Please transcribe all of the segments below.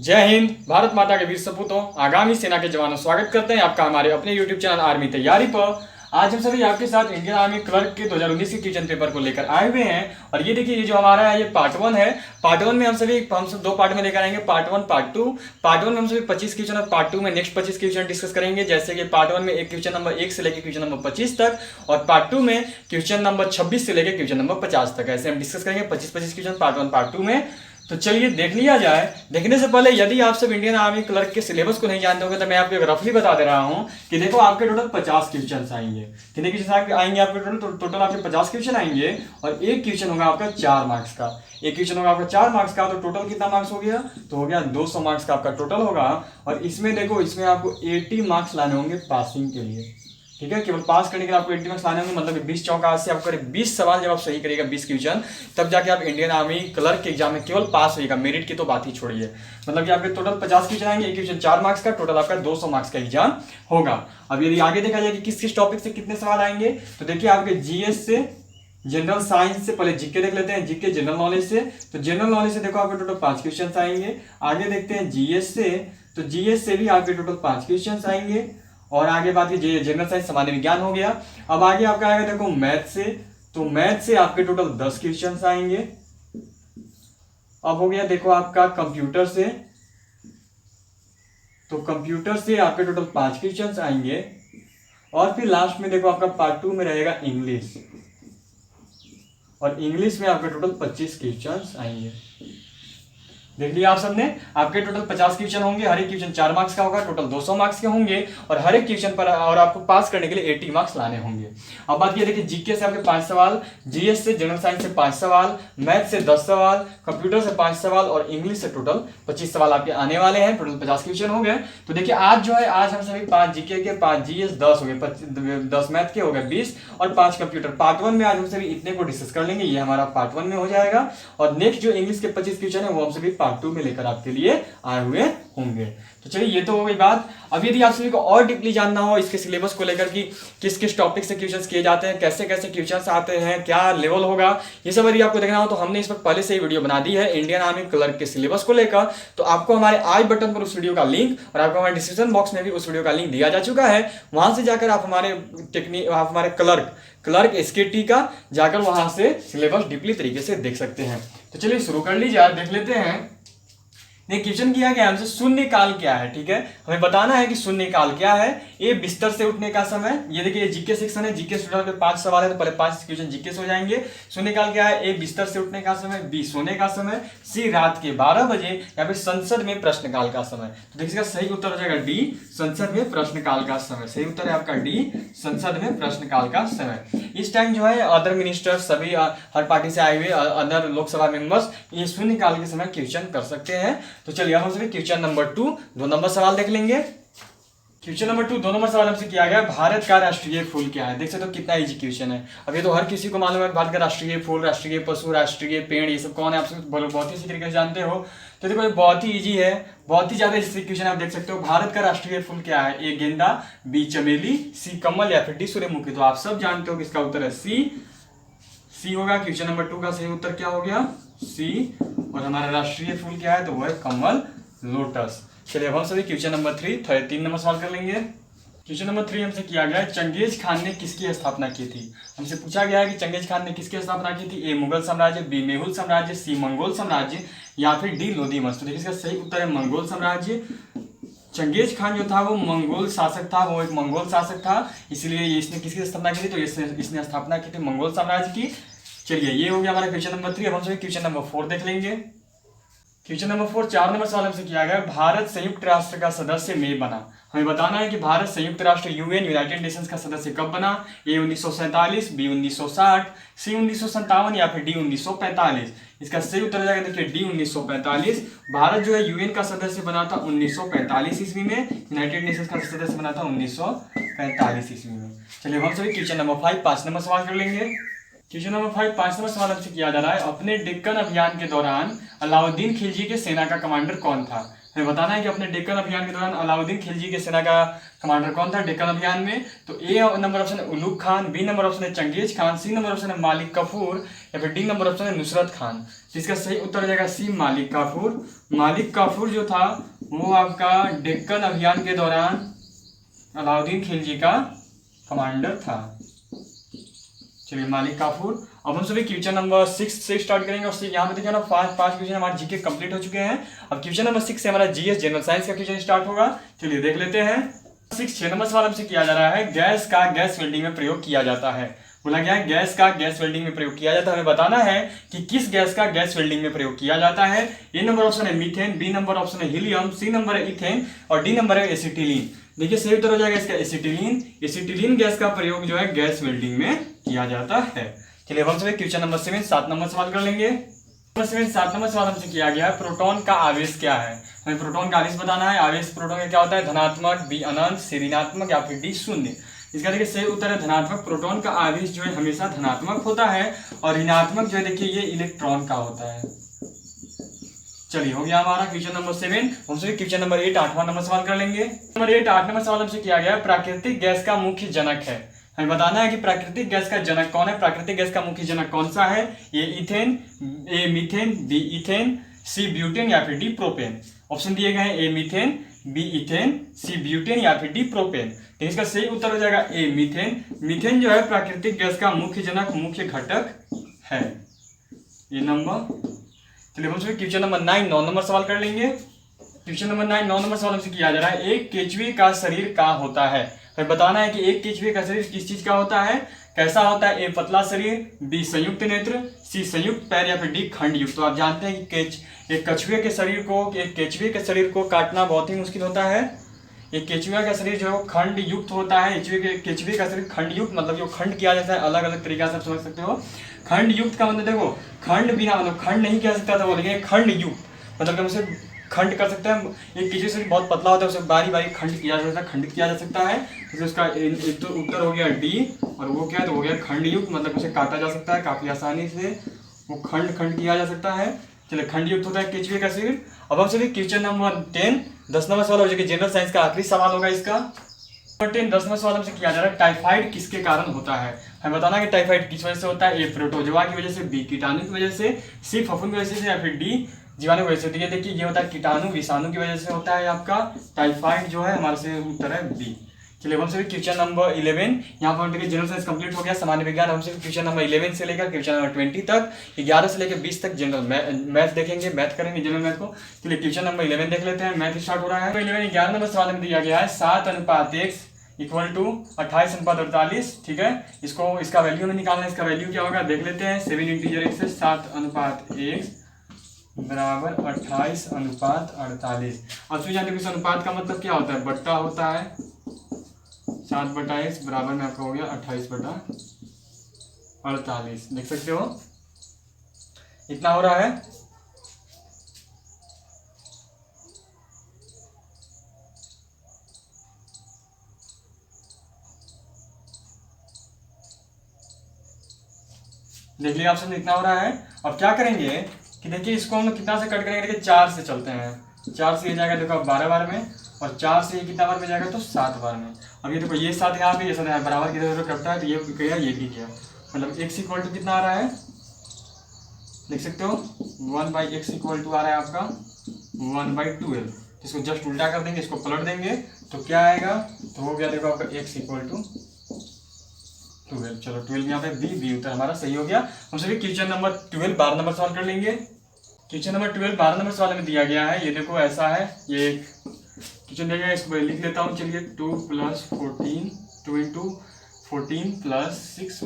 जय हिंद। भारत माता के वीर सपूतों, आगामी सेना के जवानों, स्वागत करते हैं आपका हमारे अपने YouTube चैनल आर्मी तैयारी पर। आज हम सभी आपके साथ इंडियन आर्मी क्लर्क के 2019 के क्वेश्चन पेपर को लेकर आए हुए हैं। और ये देखिए, ये जो हमारा है ये पार्ट 1 है। पार्ट 1 में हम सब दो पार्ट में लेकर आएंगे, पार्ट 1 पार्ट 2। पार्ट 1 में हम सभी 25 क्वेश्चन और पार्ट 2 में नेक्स्ट 25 क्वेश्चन डिस्कस करेंगे। जैसे कि पार्ट 1 में एक क्वेश्चन नंबर 1 से लेकर क्वेश्चन नंबर 25 तक, और पार्ट 2 में क्वेश्चन नंबर 26 से लेकर क्वेश्चन नंबर 50 तक। ऐसे हम डिस्कस करेंगे 25 क्वेश्चन पार्ट 1 पार्ट 2 में। तो चलिए देख लिया जाए। देखने से पहले यदि आप सब इंडियन आर्मी क्लर्क के सिलेबस को नहीं जानते होंगे तो मैं आपको रफली बता दे रहा हूं कि देखो, आपके टोटल 50 क्वेश्चन आएंगे। कितने क्वेश्चन आएंगे आपके टोटल आपके 50 क्वेश्चन आएंगे। और एक क्वेश्चन होगा आपका 4 मार्क्स का। एक क्वेश्चन होगा आपका 4 मार्क्स का, तो टोटल कितना मार्क्स हो गया? तो हो गया 200 मार्क्स का आपका टोटल होगा। और इसमें देखो, इसमें आपको 80 मार्क्स लाने होंगे पासिंग के लिए। ठीक है, केवल पास करने के लिए आपको 80 मार्क्स लाने होंगे। मतलब 20 चौका से आपको 20 सवाल जब आप सही करिएगा, 20 क्वेश्चन, तब जाके आप इंडियन आर्मी क्लर्क के एग्जाम में केवल पास होइएगा। मेरिट की तो बात ही छोड़िए। मतलब कि आपके टोटल 50 क्वेश्चन आएंगे, एक क्वेश्चन 4 मार्क्स का, टोटल आपका 200 मार्क्स का एग्जाम होगा। अब यदि आगे देखा जाए कि किस किस टॉपिक से कितने सवाल आएंगे, तो देखिए आपके जीएस से, जनरल साइंस से, पहले जीके देख लेते हैं, जीके जनरल नॉलेज से। तो जनरल नॉलेज से देखो आपके टोटल 5 क्वेश्चन आएंगे। आगे देखते हैं जीएस से, तो जीएस से भी आपके टोटल 5 क्वेश्चन आएंगे। और आगे बात की जनरल साइंस सामान्य विज्ञान हो गया। अब आगे आपका आएगा देखो मैथ से, तो मैथ से आपके टोटल 10 क्वेश्चन आएंगे। अब हो गया देखो आपका कंप्यूटर से, तो कंप्यूटर से आपके टोटल 5 क्वेश्चन आएंगे। और फिर लास्ट में देखो आपका पार्ट 2 में रहेगा इंग्लिश, और इंग्लिश में आपके टोटल 25 क्वेश्चन आएंगे। देख लिया आप सबने, आपके टोटल 50 क्वेश्चन होंगे। हर एक क्वेश्चन 4 मार्क्स का होगा, टोटल 200 मार्क्स के होंगे। और हर एक क्वेश्चन पर और आपको पास करने के लिए 80 मार्क्स लाने होंगे। अब बात ये देखिए, जीके से आपके 5 सवाल, जीएस से, जनरल साइंस से 5 सवाल, मैथ से 10 सवाल, कंप्यूटर से 5 सवाल, और इंग्लिश से टोटल 25 सवाल आपके आने वाले हैं। टोटल 50 क्वेश्चन हो गए। तो देखिए आज जो है, आज हम सभी 5 जीके के, 5 जीएस, 10 हो गए, 10 मैथ के हो गए 20, और 5 कंप्यूटर। पार्ट 1 में आज हम सभी इतने को डिस्कस कर लेंगे, ये हमारा पार्ट 1 में हो जाएगा। और नेक्स्ट जो इंग्लिश के 25 क्वेश्चन है वो हम सभी पार्ट 2 में लेकर आपके लिए आए हुए होंगे। तो चलिए, ये तो हो गई बात। अब यदि आप सभी को और डीपली जानना हो इसके सिलेबस को लेकर कि किस किस टॉपिक से क्वेश्चंस किए जाते हैं, कैसे कैसे क्वेश्चंस आते हैं, क्या लेवल होगा, ये सब यदि आपको देखना हो तो हमने इस पर पहले से ही वीडियो बना दी है इंडियन आर्मी क्लर्क के सिलेबस को लेकर। तो आपको हमारे आई बटन पर उस वीडियो का लिंक, और आपको हमारे डिस्क्रिप्शन बॉक्स में भी उस वीडियो का लिंक दिया जा चुका है। वहां से जाकर आप हमारे क्लर्क एसकेटी का जाकर वहां से सिलेबस डीपली तरीके से देख सकते हैं। तो चलिए शुरू कर लीजिए, देख लेते हैं। क्वेश्चन किया गया हमसे शून्यकाल क्या है। ठीक है, हमें बताना है कि शून्यकाल क्या है। ए बिस्तर से उठने का समय। ये देखिए जीके सेक्शन है, जीके से टोटल 5 सवाल है, तो पहले 5 क्वेश्चन जीके से हो जाएंगे। शून्यकाल क्या है? ए बिस्तर से उठने का समय, बी सोने का समय, सी रात के 12 बजे, या फिर संसद में प्रश्नकाल का समय। तो देखिए सही उत्तर हो जाएगा डी, संसद में प्रश्नकाल का समय। सही उत्तर है आपका डी, संसद में प्रश्नकाल का समय। इस टाइम जो है अदर मिनिस्टर, सभी हर पार्टी से आए हुए अदर लोकसभा मेंबर्स ये शून्यकाल के समय क्वेश्चन कर सकते हैं। तो चलिए हम सभी क्वेश्चन नंबर 2 2 नंबर सवाल देख लेंगे। क्वेश्चन नंबर 2 2 नंबर सवाल हमसे किया गया, भारत का राष्ट्रीय फूल क्या है। देख सकते हो कितना इजी क्वेश्चन है। अब ये तो हर किसी को मालूम है, भारत का राष्ट्रीय फूल, राष्ट्रीय पशु, राष्ट्रीय पेड़, ये सब कौन है आप सब बहुत ही इसी तरीके से जानते हो। तो देखो बहुत ही इजी है, बहुत ही ज्यादा इसी क्वेश्चन आप देख सकते हो। भारत का राष्ट्रीय फूल क्या है? ए गेंदा, बी चमेली, सी कमल, या फिर डी सूर्यमुखी। तो आप सब जानते हो कि इसका उत्तर है सी होगा। क्वेश्चन नंबर 2 का सही उत्तर क्या हो गया? सी। और हमारा राष्ट्रीय फूल क्या है? तो वो है कमल, लोटस। चलिए अब हम सभी क्वेश्चन नंबर 3 नंबर सवाल कर लेंगे। क्वेश्चन नंबर 3 हमसे किया गया है, चंगेज खान ने किसकी स्थापना की थी। हमसे पूछा गया है कि चंगेज खान ने किसकी स्थापना की थी। ए मुगल साम्राज्य, बी मेहुल साम्राज्य, सी मंगोल साम्राज्य, या फिर डी लोधी वंश। तो देखिए इसका सही उत्तर है मंगोल साम्राज्य। चंगेज खान जो था वो मंगोल शासक था, वो एक मंगोल शासक था, इसलिए इसने किसकी स्थापना की थी? तो इसने स्थापना की थी मंगोल साम्राज्य की। चलिए ये हो गया हमारा क्वेश्चन नंबर 3। अब हम सभी क्वेश्चन नंबर 4 देख लेंगे। क्वेश्चन नंबर 4 4 नंबर सवाल हमसे किया गया, भारत संयुक्त राष्ट्र का सदस्य में बना। हमें बताना है कि भारत संयुक्त राष्ट्र यूनाइटेड नेशंस का सदस्य कब बना। ए 1947, बी 1960, सी 1957, या फिर डी 1945। इसका सही उत्तर हो जाएगा देखिए डी 1945। भारत जो है यूएन का सदस्य बना था 1945 ईस्वी में, यूनाइटेड नेशंस का सदस्य बना था 1945 ईस्वी में। चलिए हम सभी क्वेश्चन नंबर 5 5 नंबर सवाल कर लेंगे। क्वेश्चन नंबर 5 5 नंबर सवाल हमसे किया जा रहा है, अपने डेक्कन अभियान के दौरान अलाउद्दीन खिलजी के सेना का कमांडर कौन था। हमें बताना है कि अपने डेक्कन अभियान के दौरान अलाउद्दीन खिलजी के सेना का कमांडर कौन था डेक्कन अभियान में। तो ए नंबर ऑप्शन है Ulugh Khan, B number option है Genghis Khan, C number option है मालिक काफूर या फिर डी नंबर ऑप्शन है नुसरत खान। जिसका सही उत्तर हो जाएगा सी मालिक काफूर। मालिक काफूर जो था वो आपका डेक्कन अभियान के दौरान अलाउद्दीन खिलजी का कमांडर था। चलिए मालिक काफूर। अब हम सभी क्वेश्चन नंबर 6 से स्टार्ट करेंगे और यहाँ पे देखिए ना पांच क्वेश्चन हमारे जीके कंप्लीट हो चुके हैं। अब क्वेश्चन नंबर 6 से हमारा जीएस जनरल साइंस का क्वेश्चन स्टार्ट होगा। चलिए देख लेते हैं। 6 नंबर सवाल हमसे किया जा रहा है, गैस का गैस वेल्डिंग में प्रयोग किया जाता है। बोला गया है गैस का गैस वेल्डिंग में प्रयोग किया जाता है। हमें बताना है कि किस गैस का गैस वेल्डिंग में प्रयोग किया जाता है। ए नंबर ऑप्शन है मीथेन, बी नंबर ऑप्शन है हीलियम, सी नंबर है इथेन और डी नंबर है एसिटिलीन। देखिए सही उत्तर हो जाएगा इसका एसिटिलीन। एसिटिलीन गैस का प्रयोग जो है गैस वेल्डिंग में किया जाता है। चलिए हम सभी क्वेश्चन नंबर 7 नंबर सवाल कर लेंगे। नंबर 7 नंबर सवाल हमसे किया गया है, प्रोटॉन का आवेश क्या है। हमें प्रोटॉन का आवेश बताना है। आवेश प्रोटॉन का क्या होता है, धनात्मक, बी अनंत, सी ऋणात्मक या फिर डी शून्य। इसका देखिए सही उत्तर है धनात्मक। प्रोटॉन का आवेश जो है हमेशा धनात्मक होता है और ऋणात्मक जो है देखिए ये इलेक्ट्रॉन का होता है। चलिए हो गया हमारा क्वेश्चन नंबर 7। हम सभी क्वेश्चन नंबर 8 8वां नंबर सवाल कर लेंगे। नंबर 8 8 नंबर सवाल हमसे किया गया है, प्राकृतिक गैस का मुख्य जनक है। हमें बताना है कि प्राकृतिक गैस का जनक कौन है। प्राकृतिक गैस का मुख्य जनक कौन सा है। A ethane, A methane, B ethane, C butane या फिर डी प्रोपेन। ऑप्शन दिए गए हैं A methane, B ethane, C butane या फिर डी प्रोपेन। तो इसका सही उत्तर हो जाएगा ए मीथेन। मीथेन जो है प्राकृतिक गैस का मुख्य जनक, मुख्य घटक है। ये नंबर। चलिए हम क्वेश्चन नंबर 9 9 नंबर सवाल कर लेंगे। क्वेश्चन नंबर 9 9 नंबर सवाल हमसे किया जा रहा है, एक केचुए का शरीर का होता है। हमें बताना है कि एक केचुए का शरीर किस चीज का होता है, कैसा होता है। ए पतला शरीर, बी संयुक्त नेत्र, सी संयुक्त पैर या फिर डी खंड युक्त। तो आप जानते हैं कि एक केचुए के शरीर को काटना बहुत ही मुश्किल होता है। एक केचुए का शरीर जो है खंड युक्त होता है। केचुए का शरीर खंड युक्त मतलब जो खंड किया जाता है अलग अलग तरीका से आप समझ सकते हो। खंड युक्त का मतलब देखो खंड बिना मतलब खंड नहीं किया सकता था वो, लेकिन खंड युक्त मतलब उसे खंड कर सकते हैं। एक केचुए शरीर बहुत पतला होता है उसे बारी बारी खंड किया जा सकता है, खंडित किया जा सकता है। तो उसका उत्तर हो गया डी और वो क्या है तो हो गया खंड युक्त मतलब उसे काटा जा सकता है काफी आसानी से, वो खंड किया जा सकता है। चलिए खंड युक्त होता है केचुए का शरीर। अब हम चलिए क्वेश्चन नंबर 10 10 नंबर सवाल हो जाएगा, जनरल साइंस का आखिरी सवाल होगा इसका। नंबर 10 10 नंबर सवाल हमसे किया जा रहा है, टाइफाइड किसके कारण होता है। हमें बताना है कि टाइफाइड किस वजह से होता है। ए प्रोटोजोआ की वजह से, बी कीटाणु की वजह से, सी फफूंद की वजह से या फिर डी जीवाणु की वजह से। तो ये देखिए ये होता है कीटाणु विषाणु की वजह से होता है आपका टाइफाइड जो है। हमारा से उत्तर है बी। चलिए हम सभी क्वेश्चन नंबर 11 यहाँ पर देखिए जनरल साइंस कंप्लीट हो गया। सामान्य विज्ञान हम सभी क्वेश्चन नंबर 11 से लेकर क्वेश्चन नंबर 20 तक, 11 से लेकर 20 तक जनरल मैथ देखेंगे, मैथ करेंगे जनरल मैथ को। चलिए क्वेश्चन नंबर 11 देख लेते हैं। मैथ स्टार्ट हो रहा है। 11 नंबर सवाल में दिया गया है 7:1 इक्वल टू 28:48। ठीक है, इसका वैल्यू में निकालना है। इसका वैल्यू क्या होगा देख लेते हैं। 7 इंटीजर से 7:1 बराबर 28:48। अब सुन जानते हैं इस अनुपात का मतलब क्या होता है, बट्टा होता है। 7/x बराबर में आपका हो गया 28/48। देख सकते हो इतना हो रहा है। देख लिया ऑप्शन इतना हो रहा है। अब क्या करेंगे कि देखिए इसको हम लोग कितना से कट करेंगे, देखिए 4 से चलते हैं। 4 से ये जाएगा देखो 12 बार में और 4 से ये कितना बार में जाएगा तो 7 बार में। अब ये देखो ये 7 यहाँ पे, ये 7 यहाँ बराबर की तरह कटता है तो ये गया ये भी गया। मतलब x इक्वल टू कितना आ रहा है देख सकते हो 1/x इक्वल टू आ रहा है आपका 1/12। इसको जस्ट उल्टा कर देंगे, इसको पलट देंगे तो क्या आएगा तो हो गया देखो आपका x इक्वल टू 12। चलो 12 यहाँ पे बी उत्तर हमारा सही हो गया। हम सभी क्वेश्चन नंबर 12 12 नंबर सवाल कर लेंगे। क्वेश्चन नंबर 12 12 नंबर सवाल में दिया गया है। ये देखो ऐसा है, ये क्वेश्चन दिया गया है, इसको लिख लेता हूँ। चलिए 2 + 14 2 × 14 + 6 -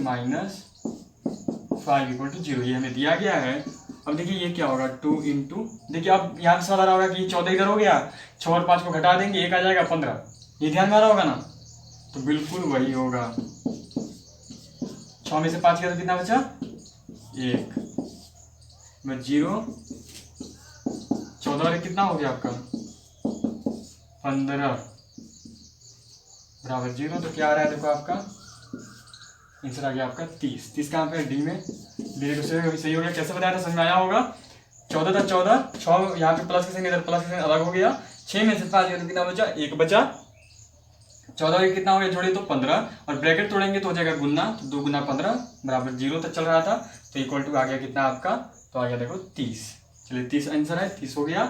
5 = 0 ये हमें दिया गया है। अब देखिए ये क्या होगा 2 × देखिए अब यहाँ पे सवाल आ रहा होगा कि 14 इधर हो गया, 6 और 5 को घटा देंगे, 1 आ जाएगा 15। ये ध्यान में आ रहा होगा ना, तो बिल्कुल वही होगा। 6 में से 5 गया तो कितना बचा 1 में 0, 14 और कितना हो गया आपका 15 बराबर 0। तो क्या आ रहा है देखो आपका आंसर आ गया आपका 30। 30 कहाँ पे डी में, डी को सही हो गया। कैसे बताया था समझ में आया होगा 14 था 14, 6 यहाँ पे प्लस के साइन, इधर प्लस के साइन अलग हो गया, 6 में से 5 गया तो कितना बचा, 1 बचा। 14 का कितना हो गया जोड़े तो 15, और ब्रैकेट तोड़ेंगे तो हो जाएगा गुना, तो 2 गुना 15 बराबर 0 तक चल रहा था, तो इक्वल टू आ गया कितना आपका, तो आ गया देखो 30। चलिए 30 आंसर है, 30 हो गया।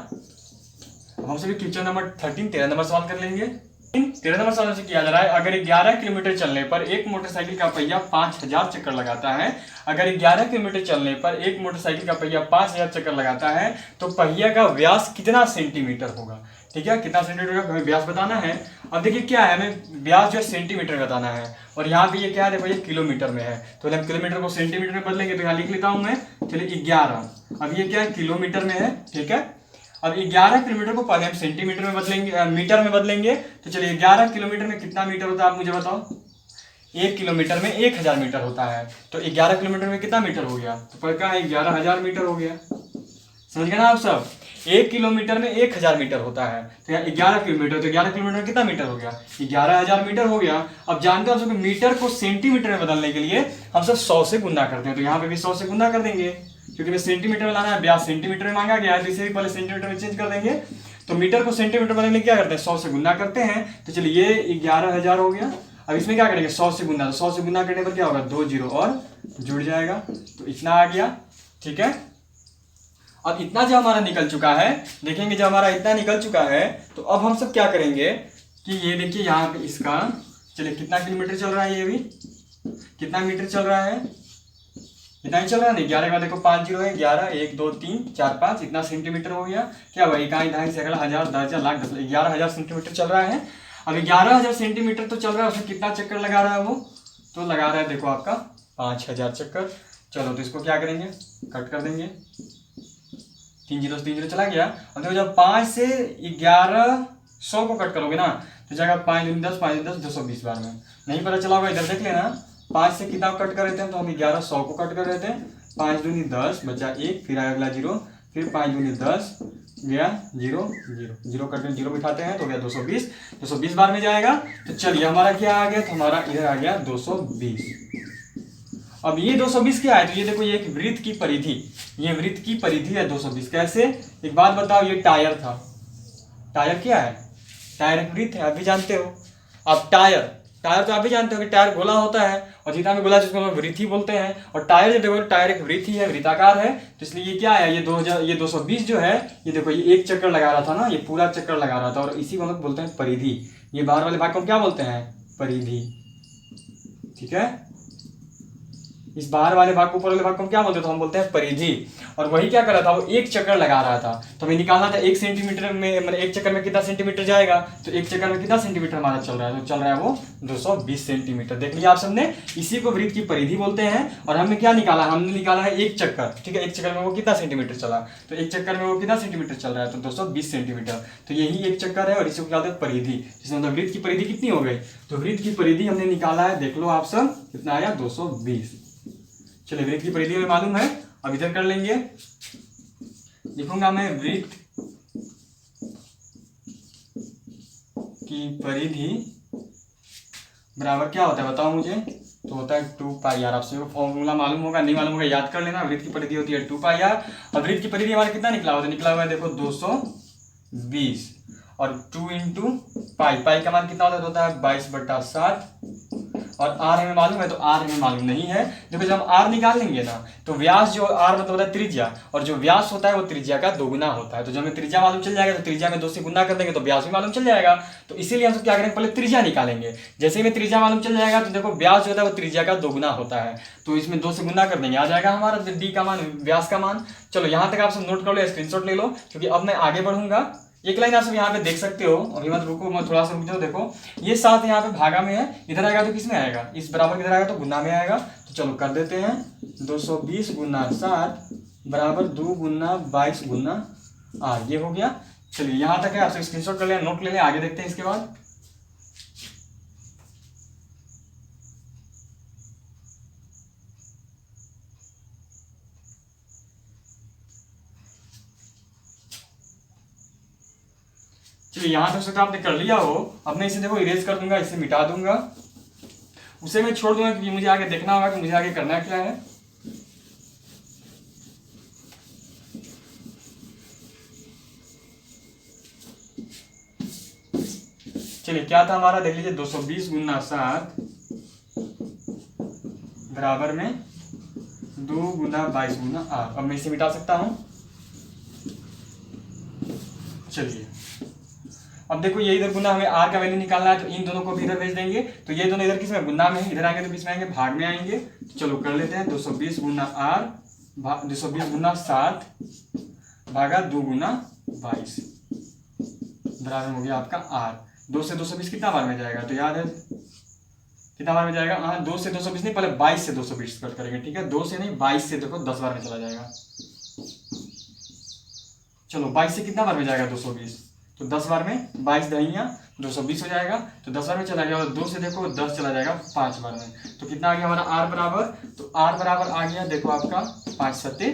अब हम सभी क्वेश्चन नंबर 13 नंबर सवाल कर लेंगे। 13 नंबर सवाल से किया जा रहा है, अगर 11 किलोमीटर चलने पर एक मोटरसाइकिल का पहिया 5000 चक्कर लगाता है, अगर 11 किलोमीटर चलने पर एक मोटरसाइकिल का पहिया 5000 चक्कर लगाता है तो पहिया का व्यास कितना सेंटीमीटर होगा। ठीक है, कितना सेंटीमीटर का हमें व्यास बताना है। अब देखिए क्या है, हमें व्यास जो है सेंटीमीटर में बताना है, और यहाँ पे ये क्या है देखो ये किलोमीटर में है, तो हम किलोमीटर को सेंटीमीटर में बदलेंगे, तो यहाँ लिख लेता हूँ मैं, चलिए 11। अब ये क्या है किलोमीटर में है, ठीक है। अब 11 किलोमीटर को पहले हम सेंटीमीटर में बदलेंगे, मीटर में बदलेंगे, तो चलिए 11 किलोमीटर में कितना मीटर होता है आप मुझे बताओ। 1 किलोमीटर में 1000 मीटर होता है, तो 11 किलोमीटर में कितना मीटर हो गया, तो पक्का है 11000 मीटर हो गया। समझ गए ना आप सब, 1 किलोमीटर में 1000 मीटर होता है, तो यहाँ 11 किलोमीटर, तो 11 किलोमीटर में कितना मीटर हो गया, 11000 मीटर हो गया। अब जानते हो आप सब मीटर को सेंटीमीटर में बदलने के लिए हम सब 100 से गुना करते हैं, तो यहाँ पे भी 100 से गुना कर देंगे, क्योंकि सेंटीमीटर में लाना है, व्यास सेंटीमीटर में मांगा गया है, तो इसे भी पहले सेंटीमीटर में चेंज कर देंगे। तो मीटर को सेंटीमीटर बदलने क्या करते हैं, 100 से गुना करते हैं, तो चलिए ये 11000 हो गया। अब इसमें क्या करेंगे 100 से गुना, तो 100 से गुना करने पर क्या होगा 2 जीरो और जुड़ जाएगा, तो इतना आ गया। ठीक है, अब इतना जब हमारा निकल चुका है, देखेंगे जब हमारा इतना निकल चुका है, तो अब हम सब क्या करेंगे कि ये देखिए यहाँ पे इसका, चलिए कितना किलोमीटर चल रहा है, ये भी कितना मीटर चल रहा है, इतना ही चल रहा है नहीं, 11 का देखो 5 जीरो है, 11 1 2 3 4 5, इतना सेंटीमीटर हो गया। क्या हुआ, इकाई ढाई सैकड़ा हजार 10,000 लाख 10, 11000 सेंटीमीटर चल रहा है। अब 11000 सेंटीमीटर तो चल रहा है, उसमें कितना चक्कर लगा रहा है वो, तो लगा रहा है देखो आपका 5000 चक्कर। चलो तो इसको क्या करेंगे, कट कर देंगे, 3 जीरो से 3 जीरो चला गया। और देखो जब 5 से 1100 को कट करोगे ना, तो जाएगा 5 दूनी 10, 5 दूनी 10, 220 बार में। नहीं पता चला होगा, इधर देख लेना, 5 से कितना कट कर रहे थे, तो हम 1100 को कट कर रहे थे, 5 दूनी 10 बचा 1, फिर आया अगला जीरो, फिर 5 दूनी 10 गया जीरो जीरो, जीरो कट में जीरो बिठाते हैं तो गया 220, 220 बार में जाएगा। तो चलिए हमारा क्या आ गया, तो हमारा इधर आ गया 220। अब ये 220 क्या है, तो ये देखो ये एक वृत्त की परिधि, ये वृत्त की परिधि है 220। कैसे, एक बात बताओ, ये टायर था, टायर क्या है, टायर एक वृत्त है, आप भी जानते हो। अब टायर तो आप भी जानते हो कि टायर गोला होता है, और जितना भी गोला जिसको हम वृत्त ही बोलते हैं, और टायर जो देखो टायर एक वृत्त ही है, वृत्ताकार है, तो इसलिए ये क्या है, ये 220 जो है, ये देखो ये एक चक्कर लगा रहा था ना, ये पूरा चक्कर लगा रहा था, और इसी को हम लोग बोलते हैं परिधि। ये बाहर वाले भाग को हम क्या बोलते हैं, परिधि। ठीक है, इस बाहर वाले भाग को ऊपर वाले भाग को हम क्या बोलते हैं, तो हम बोलते हैं परिधि। और वही क्या कर रहा था, वो एक चक्कर लगा रहा था, तो हमें निकालना था 1 सेंटीमीटर में, मतलब एक चक्कर में कितना सेंटीमीटर जाएगा, तो एक चक्कर में कितना सेंटीमीटर हमारा चल रहा है, तो चल रहा है वो 220 सेंटीमीटर। देख लिया आप सबने, इसी को वृत्त की परिधि बोलते हैं। और हमने क्या निकाला, हमने निकाला है एक चक्कर। ठीक है, एक चक्कर में वो कितना सेंटीमीटर चला, तो एक चक्कर में वो कितना सेंटीमीटर चल रहा है, तो 220 सेंटीमीटर। तो यही एक चक्कर है, और इसी को क्या बोलते हैं परिधि। जिसमें मतलब वृत्त की परिधि कितनी हो गई, तो वृत्त की परिधि हमने निकाला है, देख लो आप सब कितना आया 220। चलिए वृत्त की परिधि हमें मालूम है, अब इधर कर लेंगे, लिखूंगा मैं वृत्त की परिधि बराबर क्या होता है बताओ मुझे, तो होता है 2 पाई आर। आपसे फॉर्मूला मालूम होगा, नहीं मालूम होगा याद कर लेना। वृत्त की परिधि होती है 2 पाई आर, और वृत्त की परिधि हमारा कितना निकला हुआ है, निकला हुआ है देखो 220, और 2 इंटू पाई, पाई का मान कितना होता है 22/7, और आर हमें मालूम है, तो आर हमें मालूम नहीं है। देखो जब हम आर निकाल लेंगे ना, तो व्यास जो आर मतलब होता है त्रिज्या, और जो व्यास होता है वो त्रिज्या का 2 गुना होता है। तो जब हमें त्रिज्या मालूम चल जाएगा, तो त्रिज्या में 2 से गुना कर देंगे तो व्यास भी मालूम चल जाएगा। तो इसीलिए हम सब क्या करेंगे, पहले त्रिज्या निकालेंगे। जैसे ही हमें त्रिज्या मालूम चल जाएगा, तो देखो व्यास जो होता है वो त्रिज्या का 2 गुना होता है, तो इसमें 2 से गुना कर देंगे, आ जाएगा हमारा डी का मान, व्यास का मान। चलो यहाँ तक आप सब नोट कर लो, स्क्रीनशॉट ले लो, क्योंकि अब मैं आगे बढ़ूंगा। एक लाइन आप सब यहाँ पे देख सकते हो, अभी मत रुको, मैं थोड़ा सा रुक जाओ। देखो ये 7 यहाँ पे भागा में है, इधर आएगा तो किस में आएगा, इस बराबर किधर आएगा, तो गुना में आएगा। तो चलो कर देते हैं, 220 गुना 7 बराबर 2 गुना 22 गुना 8, ये हो गया। चलिए यहाँ तक है, आप सब स्क्रीनशॉट कर लें, नोट ले लें, आगे देखते हैं इसके बाद। चलिए यहाँ तक आपने कर लिया हो, अब मैं इसे देखो इरेज कर दूंगा, इसे मिटा दूंगा, उसे मैं छोड़ दूंगा, क्योंकि मुझे आगे देखना होगा कि मुझे आगे करना क्या है। चलिए क्या था हमारा, देख लीजिए 220 गुना 7 बराबर में 2 गुना 22 गुना 8। अब मैं इसे मिटा सकता हूं। चलिए अब देखो ये इधर गुना, हमें आर का वैल्यू निकालना है, तो इन दोनों को भी इधर भेज देंगे। तो ये दोनों इधर किस में गुना में है, इधर आएंगे तो बीच में आएंगे, भाग में आएंगे। तो चलो कर लेते हैं 220 गुना आर 220 गुना 7 भागा 2 गुना 22 बराबर हो गया आपका आर। 2 से 220 कितना बार में जाएगा, तो याद है कितना बार में जाएगा, हाँ 2 से 220 नहीं, पहले 22 से 220 कट करेंगे, ठीक है। 2 से नहीं 22 से देखो 10 बार में चला जाएगा। चलो 22 से कितना बार में जाएगा 220, तो 10 बार में 22 दहिया 220 हो जाएगा, तो 10 बार में चला गया। और 2 से देखो 10 चला जाएगा 5 बार में, तो कितना आ गया हमारा आर बराबर, तो आर बराबर आ गया देखो आपका 5 सत्ते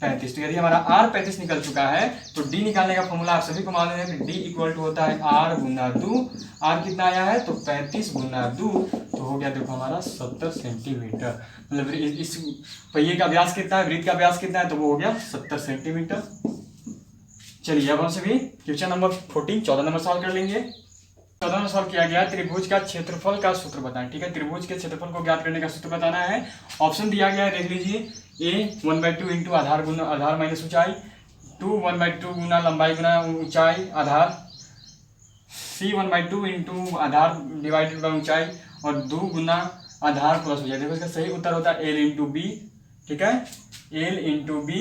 35। तो यदि हमारा आर 35 निकल चुका है तो डी निकालने का फॉर्मूला आप सभी को मालूम है कि डी इक्वल टू होता है आर गुना 2। आर कितना आया है, तो 35 गुना 2, तो हो गया देखो हमारा 70 सेंटीमीटर। मतलब इस पहिए का व्यास कितना है, वृत्त का व्यास कितना है, तो वो हो गया 70 सेंटीमीटर। चलिए अब हम सभी क्वेश्चन नंबर 14 14 नंबर सॉल्व कर लेंगे। 14 नंबर सॉल्व किया गया, त्रिभुज का क्षेत्रफल का सूत्र बताएं, ठीक है। त्रिभुज के क्षेत्रफल को ज्ञात करने का सूत्र बताना है। ऑप्शन दिया गया है, देख लीजिए। ए 1/2 इंटू आधार गुना आधार माइनस ऊंचाई, 2 1/2 गुना लंबाई गुना ऊंचाई आधार, सी 1/2 इंटू आधार डिवाइडेड बाई ऊंचाई, और 2 गुना आधार प्लस ऊंचाई। देखो इसका सही उत्तर होता है एल इंटू बी, ठीक है। एल इंटू बी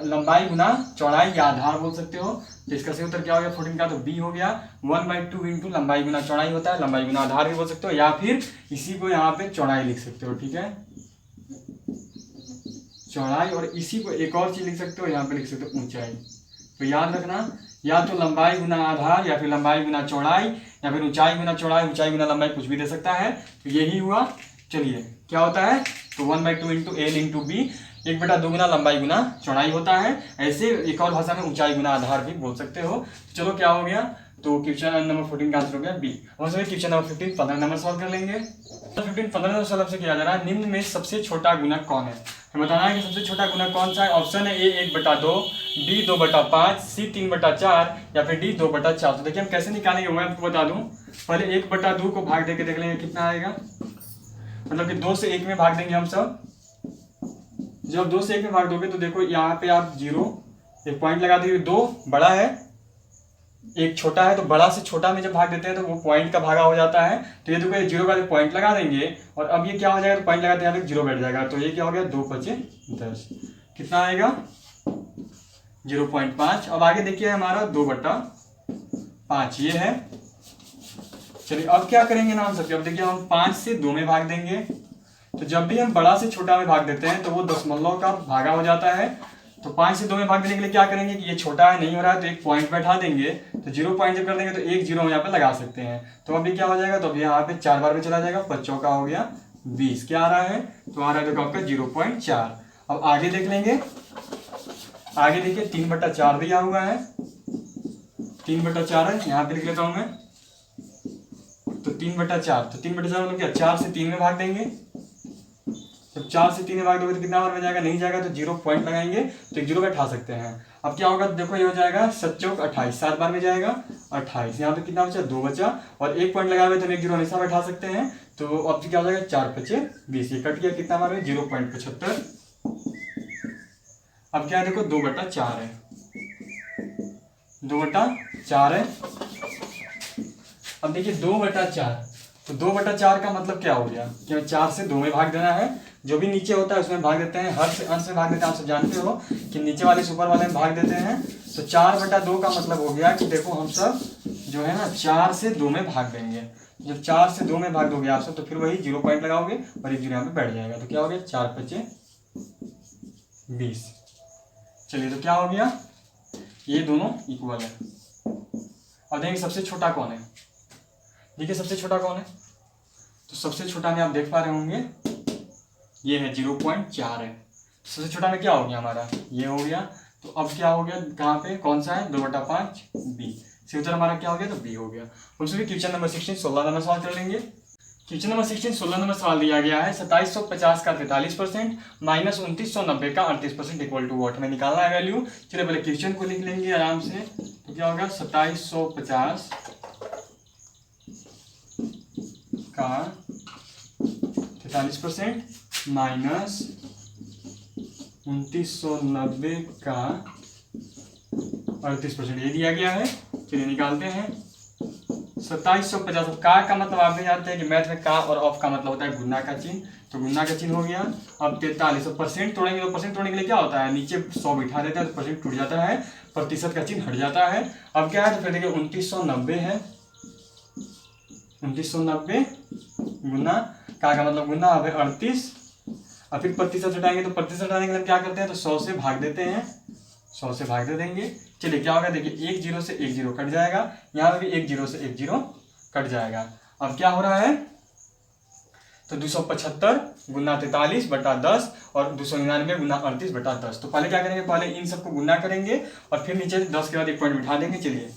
लंबाई गुना चौड़ाई या आधार बोल सकते हो। तो इसका सही उत्तर क्या हो गया 14 का, तो बी हो गया। 1/2 इंटू लंबाई गुना चौड़ाई होता है, लंबाई गुना आधार भी बोल सकते हो, या फिर इसी को यहाँ पे चौड़ाई लिख सकते हो, ठीक है। चौड़ाई, और इसी को एक और चीज लिख सकते हो, यहाँ पे लिख सकते हो ऊंचाई। तो याद रखना, या तो लंबाई गुना आधार, या फिर लंबाई गुना चौड़ाई, या फिर ऊंचाई गुना चौड़ाई, ऊंचाई गुना लंबाई, कुछ भी दे सकता है। तो यही हुआ। चलिए क्या होता है, तो 1/2 इंटू एल इंटू बी, 1/2 गुना लंबाई गुना चौड़ाई होता है। ऐसे एक और भाषा में ऊंचाई गुना आधार भी बोल सकते हो। तो चलो क्या हो गया, तो क्वेश्चन नंबर 14 का आंसर हो गया बी। और सभी क्वेश्चन नंबर 15 15 नंबर सॉल्व कर लेंगे। 15 15 नंबर सॉल्व से किया जा रहा है, निम्न में सबसे छोटा गुणक कौन है। हमें बताना है कि सबसे छोटा गुणक कौन सा है। ऑप्शन है ए 1/2, बी 2/5, सी 3/4, या फिर डी 2/4। तो देखिए हम कैसे निकालेंगे मैं आपको बता दूं। पहले 1/2 को भाग देके देख लेंगे कितना आएगा, मतलब कि 2 से 1 में भाग देंगे हम सब। जब 2 से 1 में भाग दोगे तो देखो यहाँ पे आप 0 एक पॉइंट लगा दीजिए। 2 बड़ा है, 1 छोटा है, तो बड़ा से छोटा में जब भाग देते हैं तो वो पॉइंट का भागा हो जाता है। तो ये देखो ये 0 का पॉइंट लगा देंगे, और अब ये क्या हो जाएगा, तो पॉइंट लगाते हैं 0 बैठ जाएगा। तो ये क्या हो गया 2 5 10, कितना आएगा 0.5। अब आगे देखिए हमारा 2/5 ये है। चलिए अब क्या करेंगे ना हम सबके, अब देखिए हम 5 से 2 में भाग देंगे। तो जब भी हम बड़ा से छोटा में भाग देते हैं तो वो दशमलव का भागा हो जाता है। तो 5 से 2 में भाग देने के लिए क्या करेंगे कि ये छोटा है नहीं हो रहा है तो एक पॉइंट बैठा देंगे। तो 0 पॉइंट जब कर देंगे तो एक 0 यहाँ पे लगा सकते हैं। तो अभी क्या हो जाएगा, तो अभी यहाँ पे 4 बार में चला जाएगा, 5 चौका हो गया 20। क्या आ रहा है, तो आ रहा है देखो आपका 0.4। अब आगे देख लेंगे, आगे देखिए 3/4 दिया हुआ है, 3/4 है, यहाँ पे लिख लेता हूँ मैं। तो 3/4, तो 3/4 मतलब क्या, 4 से 3 में भाग देंगे। जब 4 से 3 में भाग दोगे तो कितना बार में जाएगा, नहीं जाएगा तो 0 पॉइंट लगाएंगे, तो एक 0 बैठा सकते हैं। अब क्या होगा, देखो ये हो जाएगा 7 चौक 28, 7 बार में जाएगा 28। यहाँ पे कितना बचा, 2 बचा, और एक पॉइंट लगाए हुए तो हम एक 0 हमेशा बैठा सकते हैं। तो अब क्या हो जाएगा 4 5 20, ये कट गया, कितना बार में 0.75। अब क्या है देखो 2/4 है, 2/4 है। अब देखिए 2/4, तो 2/4 का मतलब क्या हो गया कि हमें 4 से 2 में भाग देना है। जो भी नीचे होता है उसमें भाग देते हैं, हर से अंश में भाग देते हैं। आप सब जानते हो कि नीचे वाले से ऊपर वाले में भाग देते हैं। तो 4/2 का मतलब हो गया कि देखो हम सब जो है ना 4 से 2 में भाग देंगे। जब 4 से 2 में भाग दोगे आप सब तो फिर वही 0 पॉइंट लगाओगे और एक 0 यहाँ पे बैठ जाएगा। तो क्या हो गया 4 5 20। चलिए तो क्या हो गया, ये दोनों इक्वल है। अब देखेंगे सबसे छोटा कौन है। देखिए सबसे छोटा कौन है, तो सबसे छोटा में आप देख पा रहे होंगे ये है 0.4 है। सबसे छोटा में क्या हो गया हमारा, ये हो गया। तो अब क्या हो गया, कहाँ पे कौन सा है, 2/5 बी। सही उत्तर हमारा क्या हो गया, तो बी हो गया। हम सभी क्वेश्चन नंबर 16 16 नंबर सवाल कर लेंगे। क्वेश्चन नंबर 16 16 नंबर सवाल दिया गया है 2750 का 43% माइनस 2990 का 38% इक्वल टू वॉट। हमें निकालना है वैल्यू। चलिए पहले क्वेश्चन को लिख लेंगे आराम से। तो क्या होगा 2750 का 43% माइनस 2990 का 38%, ये दिया गया है। चलिए निकालते हैं। 2750। का मतलब आप भी जानते हैं कि मैथ में का और ऑफ का मतलब होता है गुना का चिन्ह, तो गुना का चिन्ह हो गया। अब 43, परसेंट तोड़ेंगे तो परसेंट तोड़ने के लिए क्या होता है, नीचे 100 बिठा देते हैं तो परसेंट टूट जाता है, प्रतिशत का चिन्ह हट जाता है। अब क्या है, तो फिर देखिए 2990 है, 2990 गुना का मतलब गुना, अब 38, और फिर प्रतिशत हटाएंगे तो प्रतिशत हटाने के लिए क्या करते हैं, तो 100 से भाग देते हैं, 100 से भाग दे देंगे। चलिए क्या होगा, देखिए 1 0 से 1 0 कट जाएगा, यहाँ भी 1 0 से 1 0 कट जाएगा। अब क्या हो रहा है, तो 275 गुना 43 बटा 10 और 299 गुना 38 बटा 10। तो पहले क्या करेंगे, पहले इन सबको गुना करेंगे और फिर नीचे 10 के बाद एक पॉइंट बिठा देंगे। चलिए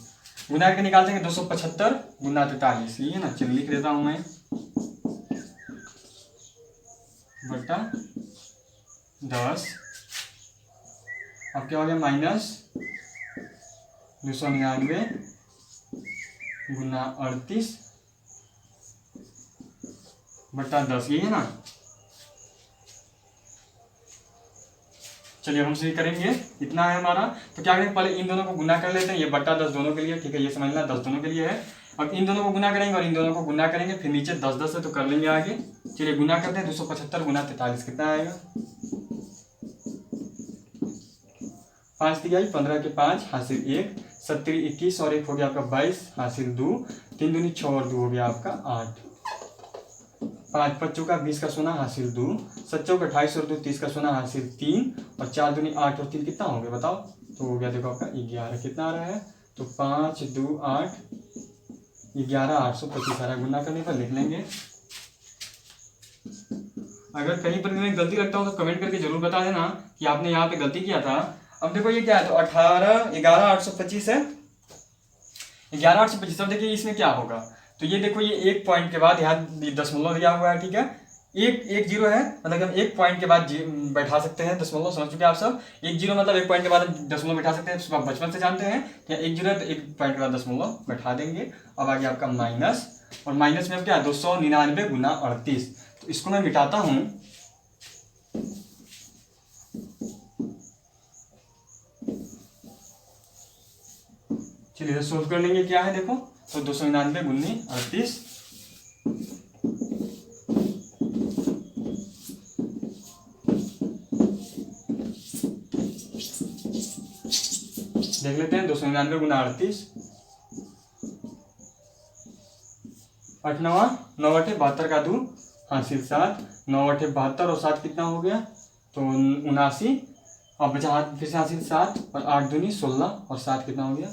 गुना करके निकाल देंगे, 275 गुना 43, ये ना, चलिए लिख देता हूँ मैं, बटा 10। अब क्या हो गया, माइनस 299 गुना 38 बटा 10, ये है ना। चलिए हम सही करेंगे, इतना है हमारा। तो क्या करेंगे, पहले इन दोनों को गुना कर लेते हैं, ये बटा 10 दोनों के लिए, ठीक है, ये समझ लेना 10 दोनों के लिए है। अब इन दोनों को गुना करेंगे और इन दोनों को गुना करेंगे, फिर नीचे 10 10 है तो कर लेंगे आगे। चलिए गुना करते हैं, 275 गुना 43 कितना आएगा, 5 तिहाई 15 के 5 हासिल 1, 70 21 और 1 हो गया आपका 22 हासिल 2, 3 दूनी 6 और 2 हो गया आपका 8, 5 5 चौका 20 का सोना हासिल 2, 7 चौका 28 और 2 30 का सोना हासिल 3, और 4 दूनी 8 और 3 कितना हो गया बताओ, तो हो गया देखो आपका 11। कितना आ रहा है, तो 5 2 8 11 825 आ रहा है। गुना करने पर लिख लेंगे। अगर कहीं पर मैं गलती लगता हूँ तो कमेंट करके जरूर बता देना कि आपने यहाँ पे गलती किया था। अब देखो ये क्या है, तो 11 825 है, 11 825। अब देखिए इसमें क्या होगा, तो ये देखो ये एक पॉइंट के बाद यहाँ दशमलव दिया हुआ है, ठीक है, एक जीरो है, मतलब हम एक पॉइंट के बाद बैठा सकते हैं दशमलव, समझ चुके हैं आप सब। एक जीरो मतलब एक पॉइंट के बाद दशमलव बैठा सकते हैं, उसको आप बचपन से जानते हैं, या एक जीरो है तो एक पॉइंट के बाद दशमलव बैठा देंगे। अब आ गया आपका माइनस, और माइनस में अब क्या है, 299 गुना 38, तो इसको मैं मिटाता हूँ। चलिए सोल्व कर लेंगे, क्या है देखो, तो 299 गुनी 38, देख लेते हैं, 299 गुना 38, 8 9 9 8 72 का 2 हासिल 7, 9 8 72 और 7 कितना हो गया, तो 79, और बचा हाथ फिर से हासिल 7, और 8 दूनी 16 और 7 कितना हो गया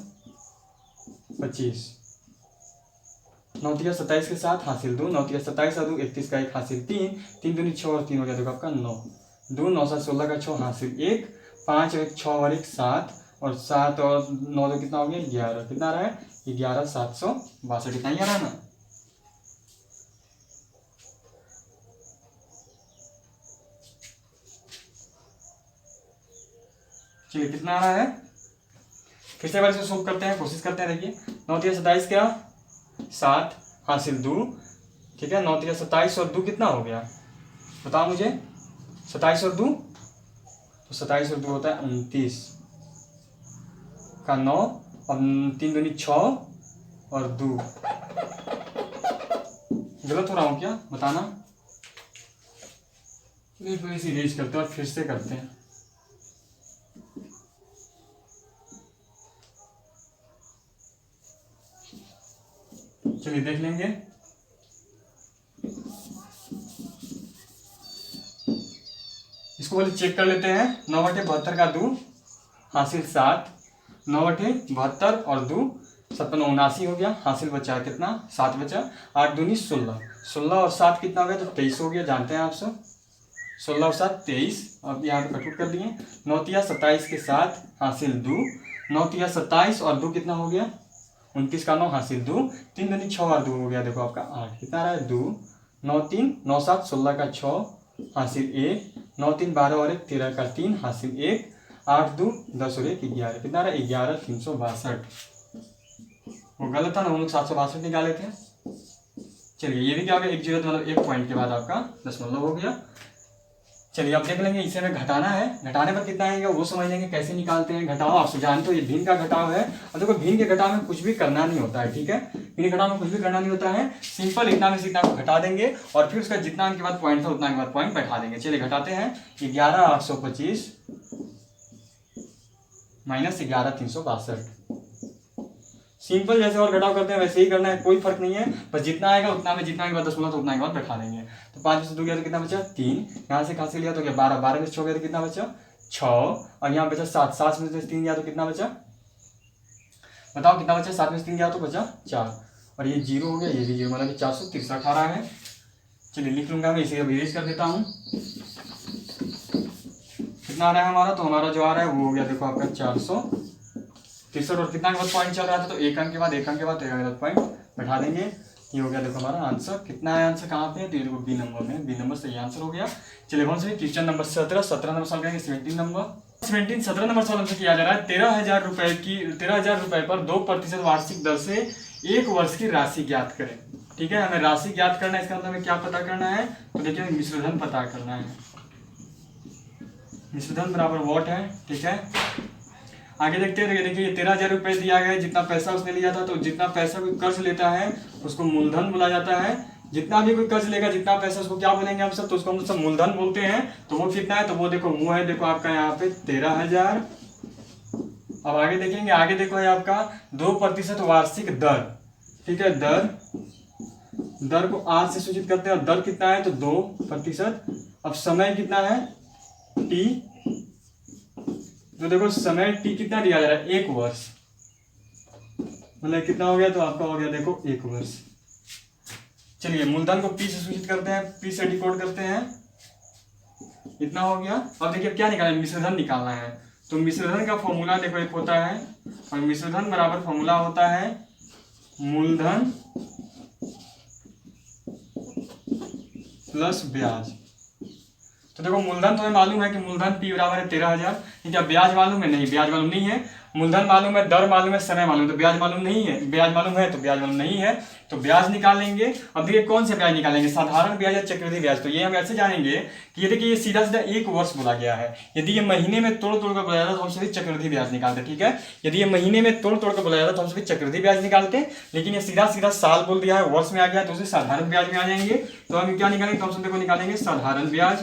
25, 9 3 27 के 7 हासिल 2, 9 3 27 और 2 31 का 1 हासिल 3, 3 दूनी 6 और 3 हो गया देखो आपका 9, 2 9 7 16 का 6 हासिल 1, 5 और 1 6 और 1 7, और 7 और 9 तो कितना हो गया 11। कितना आ रहा है 11 762, इतना ही आ रहा है ना। चलिए कितना आ रहा है, फिर से बार इसको सोल्व करते हैं, कोशिश करते हैं। देखिए 9 3 27 क्या 7 हासिल 2, ठीक है, 9 3 27 और 2 कितना हो गया बताओ मुझे, 27 और 2, तो 27 और 2 होता है 29 का 9, और 3 दूनी 6 और 2, गलत हो रहा हूँ क्या बताना। थोड़ी सी रेज करते हैं और फिर से करते हैं। चलिए देख लेंगे, इसको पहले चेक कर लेते हैं। 9 8 72 का 2 हासिल 7, 9 8 72 और 2 57 79 हो गया, हासिल बचा कितना 7 बचा, 8 दूनी 16, 16 और 7 कितना हो गया, तो 23 हो गया, जानते हैं आप सब 16 और 7 23। अब यहाँ पे कटउट कर दिए, 9 3 27 के 7 हासिल 2, 9 3 27 और 2 कितना हो गया 29 का 9 हासिल 2, 3 दूनी 6 और 2 हो गया देखो आपका 8, कितना आ रहा है 2, 9 3 9 7 16 का 6 हासिल 1, 9 3 12 और 1 13 का 3 हासिल 1, 8 2 10 और 1 11, कितना आ रहा है 11 362। वो गलत था ना, हम लोग 762 निकाले थे। चलिए ये भी क्या हो गया, एक जीरो मतलब एक पॉइंट के बाद आपका दशमलव हो गया। चलिए अब देख लेंगे इसे हमें घटाना है, घटाने पर कितना आएगा वो समझ लेंगे कैसे निकालते हैं। घटाओ आप जानते हो ये भिन्न का घटाव है, और देखो भिन्न के घटाव में कुछ भी करना नहीं होता है, ठीक है, भिन्न के घटाव में कुछ भी करना नहीं होता है, सिंपल इतना में से इतना को घटा देंगे और फिर उसका जितना अंक के बाद पॉइंट था उतना के बाद पॉइंट बैठा देंगे। चलिए घटाते हैं, 11,825 माइनस 11,362। सिंपल जैसे और घटाव करते हैं वैसे ही करना है, कोई फर्क नहीं है, बस जितना आएगा उतना में, जितना के बाद दशमलव तो उतना के बाद बैठा देंगे। तो 5 से 2 गया तो कितना बचा 3, यहाँ से कहाँ से लिया तो क्या 12, 12 में से 6 गया तो कितना बचा 6, और यहाँ बचा 7, 7 में से 3 गया तो कितना बचा, बताओ कितना बचा, 7 में से 3 गया तो बचा 4, और ये 0 हो गया, ये भी 0, मतलब कि 463 आ रहा है। चलिए लिख लूंगा मैं, इसे अब इरेज कर देता हूँ। कितना आ रहा है हमारा, तो हमारा जो आ रहा है वो हो गया देखो आपका 463, और कितना के बाद पॉइंट चल रहा था तो एक अंक के बाद, एक अंक के बाद, एक अंक के बाद पॉइंट बैठा देंगे। ये हो गया देखो हमारा आंसर। कितना है आंसर, कहाँ पे है, तो ये देखो बी नंबर में, बी नंबर सही आंसर हो गया। चलिए कौन से क्वेश्चन नंबर 17, 17 नंबर सॉल्व करेंगे। 17 नंबर सॉल्व हमसे किया जा रहा है 13,000 रुपए की, 13,000 रुपए पर 2% वार्षिक दर से 1 वर्ष की राशि ज्ञात करें। ठीक है, हमें राशि ज्ञात करना है, इसका मतलब हमें क्या पता करना है, तो देखिए मिश्रधन पता करना है। मिश्रधन बराबर वॉट है, ठीक है। आगे देखते हैं, देखिए ये 13,000 रुपये दिया गया है, जितना पैसा उसने लिया था, तो जितना पैसा कोई कर्ज लेता है उसको मूलधन बोला जाता है। जितना भी कोई कर्ज लेगा, जितना पैसा, उसको क्या बोलेंगे हम सब, तो उसको हम सब मूलधन बोलते हैं। तो वो कितना है, तो वो देखो वो है देखो आपका यहाँ पे 13,000। अब आगे देखेंगे, आगे देखो है आपका 2% वार्षिक दर, ठीक है, दर को आर से सूचित करते हैं, और दर कितना है तो 2%। अब समय कितना है टी, तो देखो समय टी कितना दिया जा रहा है 1 वर्ष, मतलब कितना हो गया, तो आपका हो गया देखो 1 वर्ष। चलिए मूलधन को पी से सूचित करते हैं, पी से डिकोड करते हैं, इतना हो गया। अब देखिए क्या निकालना है, मिश्रधन निकालना है। तो मिश्रधन का फॉर्मूला देखो एक होता है, और मिश्रधन बराबर फॉर्मूला होता है मूलधन प्लस ब्याज। तो देखो मूलधन तो हमें मालूम है कि मूलधन पी बराबर है 13,000, क्या ब्याज मालूम है, नहीं ब्याज मालूम नहीं है। मूलधन मालूम है, दर मालूम है, समय मालूम है, तो ब्याज मालूम नहीं है, ब्याज मालूम है तो ब्याज मालूम नहीं है, तो ब्याज निकालेंगे। अब देखिए कौन से ब्याज निकालेंगे, साधारण ब्याज या चक्रवृद्धि ब्याज। तो ये हम ऐसे जानेंगे कि ये देखिए ये सीधा सीधा 1 वर्ष बोला गया है। यदि ये महीने में तोड़ तोड़ कर बोला जाता तो हम सभी चक्रवृद्धि ब्याज निकालते, ठीक है। यदि ये महीने में तोड़ तोड़ कर बोला जाता तो हम सभी चक्रवृद्धि ब्याज निकालते, लेकिन ये सीधा सीधा साल बोल दिया है, वर्ष में आ गया तो उसे साधारण ब्याज में आ जाएंगे। तो हम क्या निकालेंगे, तो हम देखो निकालेंगे साधारण ब्याज।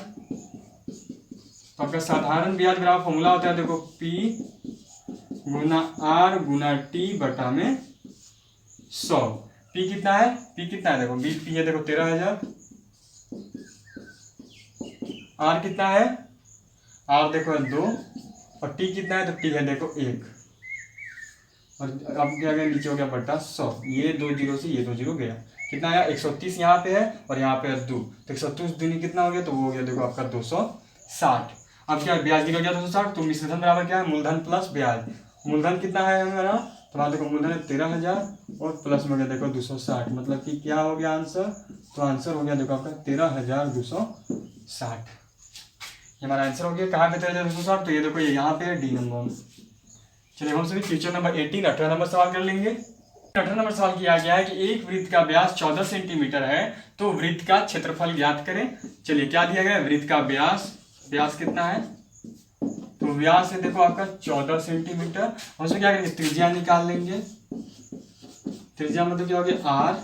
तो आपका साधारण ब्याज बराबर फॉर्मूला होता है देखो P गुना R गुना T बटा में 100। P कितना है, P कितना है देखो, P है देखो 13,000। R कितना है, R देखो 2, और T कितना है, तो T है देखो 1, और अब क्या गया नीचे हो गया बटा 100। ये 2 जीरो से ये 2 जीरो गया, कितना आया 130 यहाँ पे है और यहाँ पे है 2, तो 130 दूनी कितना हो गया, तो वो हो गया देखो आपका 260। अब क्या ब्याज निकल गया 260, तो मिश्रधन बराबर क्या है मूलधन प्लस ब्याज। मूलधन कितना है हमारा, तो वहाँ देखो मूलधन है 13,000 और प्लस में हो गया देखो 260, मतलब कि क्या हो गया आंसर, तो आंसर हो गया देखो आपका 13,260। ये हमारा आंसर हो गया। कहाँ पे 13,260, तो ये देखो ये यहाँ पे है डी नंबर में। चलिए हम सभी क्वेश्चन नंबर 18, 18 नंबर सवाल कर लेंगे। 18 नंबर सवाल किया गया है कि एक वृत्त का व्यास 14 सेंटीमीटर है, तो वृत्त का क्षेत्रफल ज्ञात करें। चलिए क्या दिया गया है, वृत्त का व्यास, व्यास कितना है, तो व्यास है देखो आपका 14 सेंटीमीटर। हम उसमें क्या करेंगे, त्रिज्या निकाल लेंगे। त्रिज्या मतलब क्या हो गया आर,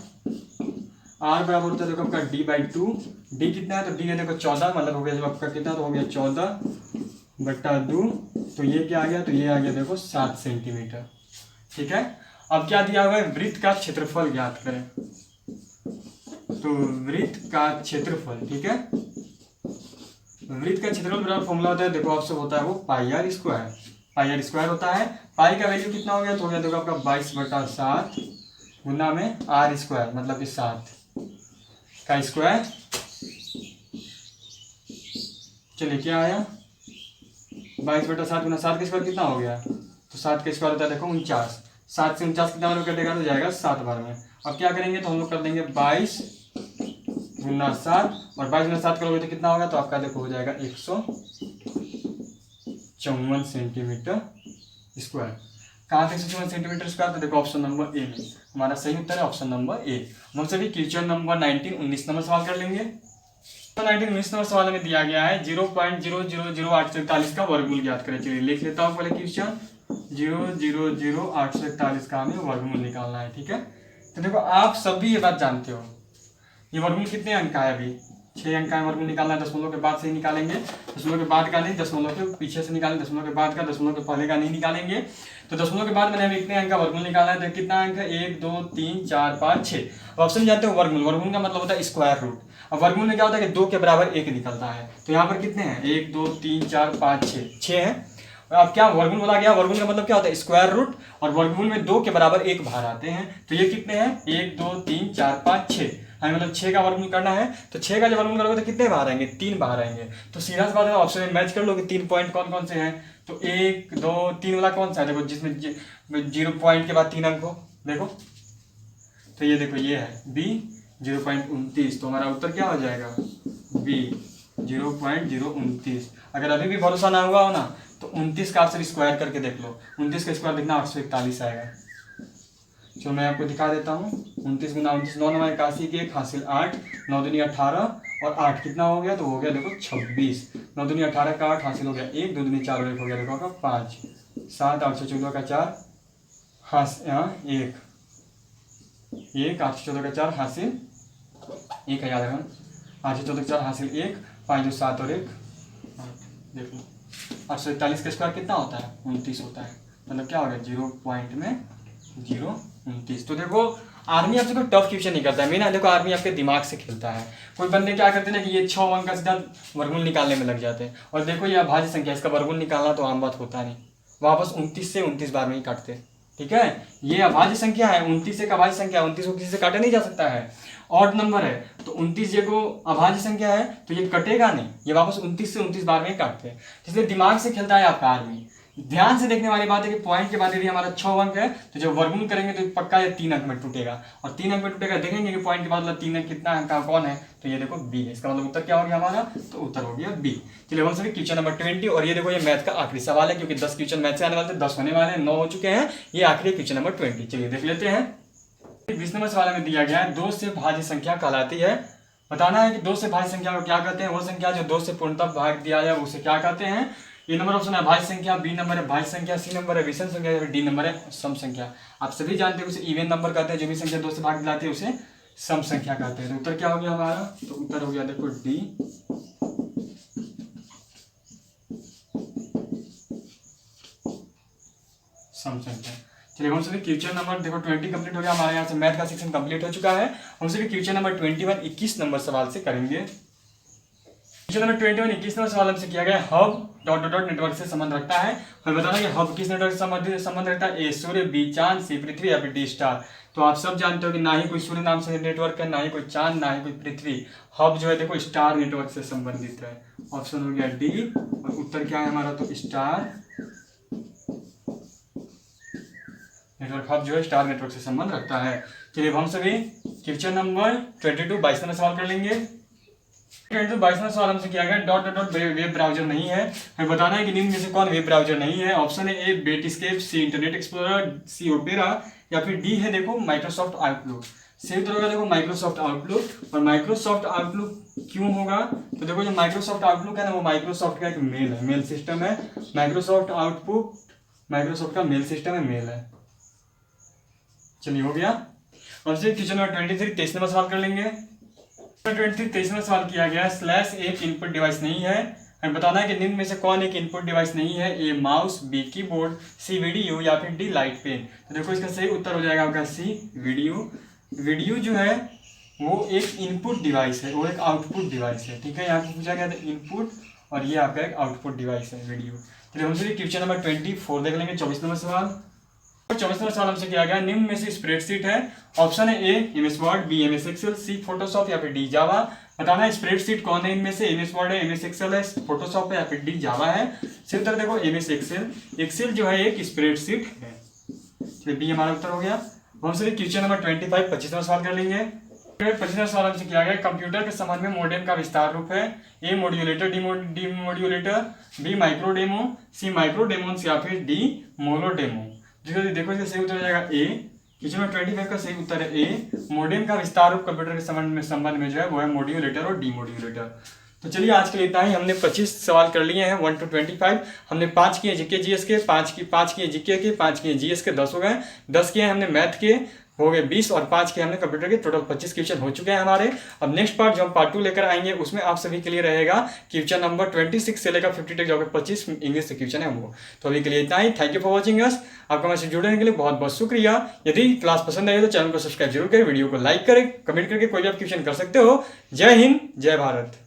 आर बराबर होता है देखो आपका d/2। डी कितना है, तो डी है देखो 14, मतलब हो गया जो आपका कितना, तो हो गया 14/2। तो ये क्या आ गया, तो ये आ गया देखो 7 सेंटीमीटर, ठीक है। अब क्या दिया हुआ है, वृत्त का क्षेत्रफल ज्ञात करें। तो वृत्त का क्षेत्रफल, ठीक है, वृत्त का क्षेत्रफल बराबर फॉर्मूला होता है देखो आपसे होता है वो pi r square, pi r square होता है। पाई का वैल्यू कितना हो गया, तो हो गया देखो आपका 22/7 गुना में आर स्क्वायर, मतलब कि 7 का स्क्वायर। चलिए क्या आया 22/7 गुना 7 का स्क्वायर कितना हो गया, तो 7 का स्क्वायर होता है देखो 49। 7 से 49 कितना बार कटेगा, तो जाएगा 7 बार में। अब क्या करेंगे, तो हम लोग कर देंगे 22 गुना 7, और 22 गुना 7 करोगे तो कितना होगा, तो आपका देखो हो जाएगा 154 सेंटीमीटर स्क्वायर। कहाँ थे 161 सेंटीमीटर स्क्वायर, तो देखो ऑप्शन नंबर ए में हमारा सही उत्तर है ऑप्शन नंबर ए। हम सभी क्वेश्चन नंबर 19 नंबर सवाल कर लेंगे। 19 नंबर सवाल में दिया गया है 0.0000841 का वर्गमूल ज्ञात करें। चलिए लिख लेता हूँ पहले क्वेश्चन 0.00841 का हमें वर्गमूल निकालना है, ठीक है। तो देखो आप सभी ये बात जानते हो, ये वर्गमूल कितने अंक का है, अभी 6 अंक का वर्गमूल निकालना है। दशमलव के बाद से ही निकालेंगे, दशमलव के बाद का नहीं, दशमलव के पीछे से निकालेंगे, दशमलव के बाद का, दशमलव के पहले का नहीं निकालेंगे। तो दशमलव के बाद मैंने हमें इतने अंक का वर्गमूल निकालना है। तो कितना अंक है, 1 2 3 4 5 6। ऑप्शन जानते हो वर्गमूल, वर्गमूल का मतलब होता है स्क्वायर रूट। अब वर्गमूल में क्या होता है कि 2 के बराबर 1 निकलता है। तो यहाँ पर कितने हैं, 1 2 3 4 5 6 है। अब क्या वर्गमूल बोला गया, वर्गमूल का मतलब क्या होता है स्क्वायर रूट, और वर्गमूल में 2 के बराबर 1 बाहर आते हैं। तो ये कितने हैं, 1 2 3 4 5 6, हमें मतलब 6 का वर्गमूल करना है। तो 6 का जब वर्गमूल करोगे तो कितने बाहर आएंगे, 3 बाहर आएंगे। तो सीधा सा बात है, ऑप्शन में मैच कर लो कि 3 पॉइंट कौन कौन से हैं। तो 1 2 3 वाला कौन सा है, देखो जिसमें 0 पॉइंट के बाद 3 अंक हो, देखो तो ये देखो ये है बी 0.29। तो हमारा उत्तर क्या हो जाएगा, बी 0.029। अगर अभी भी भरोसा ना हुआ हो ना तो 29 का आप सब स्क्वायर करके देख लो, 29 का स्क्वायर देखना 841 आएगा। चलो मैं आपको दिखा देता हूँ। 29 गुना 29, 9 9 81 के 1 हासिल 8, 9 दूनी 18 और 8 कितना हो गया, तो हो गया देखो 26। 9 दूनी 18 का 8 हासिल हो गया 1, 2 दूनी 4 और 1 हो गया देखो आपका 5, 7 8 से 14 का 4 1 1 8 से 14 का 4 हासिल 1 है, याद रखना 8 से 14 का 4 हासिल 1, 5 2 7 और 1 8। देख लो 841 का स्क्वायर कितना होता है, 29 होता है। मतलब क्या हो गया 0.029। तो देखो आर्मी आपसे कोई टफ क्वेश्चन नहीं करता है, मेन देखो आर्मी आपके दिमाग से खेलता है। कोई बंदे क्या करते हैं ना कि ये 6 अंक का सीधा वर्गमूल निकालने में लग जाते हैं। और देखो ये अभाज्य संख्या, इसका वर्गमूल निकालना तो आम बात होता नहीं, वापस 29 से 29 बार में ही काटते, ठीक है। ये अभाज्य संख्या है, 29 एक अभाज्य संख्या, 29 को किसी से काटा नहीं जा सकता है, ऑड नंबर है। तो 29 ये को अभाज्य संख्या है तो ये कटेगा नहीं, ये वापस 29 से 29 बार में ही काटते हैं। इसलिए दिमाग से खेलता है आपका आर्मी। ध्यान से देखने वाली बात है कि पॉइंट के बाद यदि हमारा 6 अंक है तो जब वर्गमूल करेंगे तो पक्का ये 3 अंक में टूटेगा, और 3 अंक में टूटेगा। देखेंगे कि पॉइंट के बाद 3 अंक कितना अंक का कौन है, तो ये देखो बी है। इसका मतलब उत्तर क्या हो गया हमारा, तो उत्तर हो गया बी। चलिए हम सभी क्वेश्चन नंबर 20, और ये देखो ये मैथ का आखिरी सवाल है, क्योंकि 10 क्वेश्चन मैथ से आने वाले थे, 10 होने वाले हैं, 9 हो चुके हैं, ये आखिरी क्वेश्चन नंबर 20। चलिए देख लेते हैं। 20 नंबर सवाल में दिया गया है 2 से भाज्य संख्या कहलाती है। बताना है कि 2 से भाज्य संख्या को क्या कहते हैं, वो संख्या जो 2 से पूर्णतः भाग दिया जाए उसे क्या कहते हैं। ए नंबर ऑप्शन है भाज्य संख्या, बी नंबर है भाज्य संख्या, सी नंबर है विषम संख्या, या फिर डी नंबर है सम संख्या। आप सभी जानते हैं उसे इवन नंबर कहते हैं, जो भी संख्या 2 से भाग दिलाती है उसे सम संख्या कहते हैं। तो उत्तर क्या हो गया हमारा, तो उत्तर हो गया देखो डी सम संख्या। चलिए हम सभी क्वेश्चन नंबर देखो 20 कंप्लीट हो गया हमारे यहाँ से, मैथ का सेक्शन कंप्लीट हो चुका है। हम सभी क्वेश्चन नंबर 21 21 नंबर सवाल से करेंगे। क्वेश्चन नंबर 21 21 नंबर सवाल हमसे किया गया hub dot dot dot network से संबंध रखता है। हमें बताना कि हब किस नेटवर्क से संबंध रखता है, ए सूर्य, बी चांद, सी पृथ्वी, या फिर डी स्टार। तो आप सब जानते हो कि ना ही कोई सूर्य नाम से नेटवर्क है, ना ही कोई चांद, ना ही कोई पृथ्वी। हब जो है देखो स्टार नेटवर्क से संबंधित है। ऑप्शन हो गया डी, और उत्तर क्या है हमारा, तो स्टार नेटवर्क। हब जो है स्टार नेटवर्क से संबंध रखता है। चलिए हम सभी क्वेश्चन नंबर 22 22 नंबर सवाल कर लेंगे। 22 नंबर सवाल हमसे किया गया dot dot dot web browser नहीं है। हमें बताना है कि निम्न में से कौन वेब ब्राउजर नहीं है। ऑप्शन है ए बेटस्केप, सी इंटरनेट एक्सप्लोरर, सी ओपेरा, या फिर डी है देखो माइक्रोसॉफ्ट आउटलुक। सही उत्तर होगा देखो माइक्रोसॉफ्ट आउटलुक। और माइक्रोसॉफ्ट आउटलुक क्यों होगा, तो देखो जो माइक्रोसॉफ्ट आउटलुक है ना वो माइक्रोसॉफ्ट का एक मेल है, मेल सिस्टम है। माइक्रोसॉफ्ट आउटपुट माइक्रोसॉफ्ट का मेल सिस्टम है, मेल है। चलिए हो गया। और फिर क्वेश्चन नंबर 23 23 नंबर सवाल कर लेंगे। 23 23 नंबर सवाल किया गया स्लैश एक इनपुट डिवाइस नहीं है। हमें बताना है कि निम्न में से कौन एक इनपुट डिवाइस नहीं है, A mouse, B keyboard, C video, या फिर डी लाइट पेन। तो देखो इसका सही उत्तर हो जाएगा आपका सी वीडियो। वीडियो जो है वो एक इनपुट डिवाइस है, वो एक आउटपुट डिवाइस है, ठीक है। यहाँ पे पूछा गया था इनपुट, और ये आपका एक आउटपुट डिवाइस है वीडियो। चलिए हम सभी क्वेश्चन नंबर 24 देख लेंगे। 24 नंबर सवाल 24 नंबर सवाल हमसे किया गया निम्न में से स्प्रेडशीट है। ऑप्शन है A MS Word, B MS Excel, C Photoshop, या फिर डी जावा। बताना है स्प्रेडशीट कौन है इनमें से, एमएस वर्ड है, एमएस एक्सेल है, फोटोशॉप है, या फिर डी जावा है। सिर्फ उत्तर देखो एमएस एक्सेल। एक्सेल जो है एक स्प्रेडशीट है। चलिए बी हमारा उत्तर हो गया। हम सभी क्वेश्चन नंबर 25 25 नंबर सवाल कर लेंगे। 25 नंबर सवाल हमसे किया गया कंप्यूटर के संबंध में मॉडेम का विस्तार रूप है। A modulator, D modulator, B micro demo, C micro demons, या फिर डी मोनो डेमो। देखो इसका सही उत्तर हो जाएगा ए। क्वेश्चन नंबर 25 का सही उत्तर है ए। मॉडेम का विस्तार रूप कंप्यूटर के संबंध में जो है वो है मॉड्यूलेटर और डीमॉड्यूलेटर। तो चलिए आज के लिए इतना ही। हमने 25 सवाल कर लिए हैं 1 to 25। हमने 5 किए जीके जीएस के, 5 किए जीके के, 5 किए जीएस के, 10 हो गए। 10 किए हमने मैथ के, हो गए 20, और 5 के हमने कंप्यूटर के। टोटल 25 क्वेश्चन हो चुके हैं हमारे। अब नेक्स्ट पार्ट जो हम पार्ट 2 लेकर आएंगे उसमें आप सभी के लिए रहेगा क्वेश्चन नंबर 26 से लेकर 50 तक जो 25 इंग्लिश से क्वेश्चन है वो। तो अभी के लिए इतना ही। Thank you for watching us. आपका मैसेज जुड़ने के लिए बहुत बहुत शुक्रिया। यदि क्लास पसंद आई तो चैनल को सब्सक्राइब जरूर करें, वीडियो को लाइक करें, कमेंट करके कोई भी आप क्वेश्चन कर सकते हो। जय हिंद, जय भारत।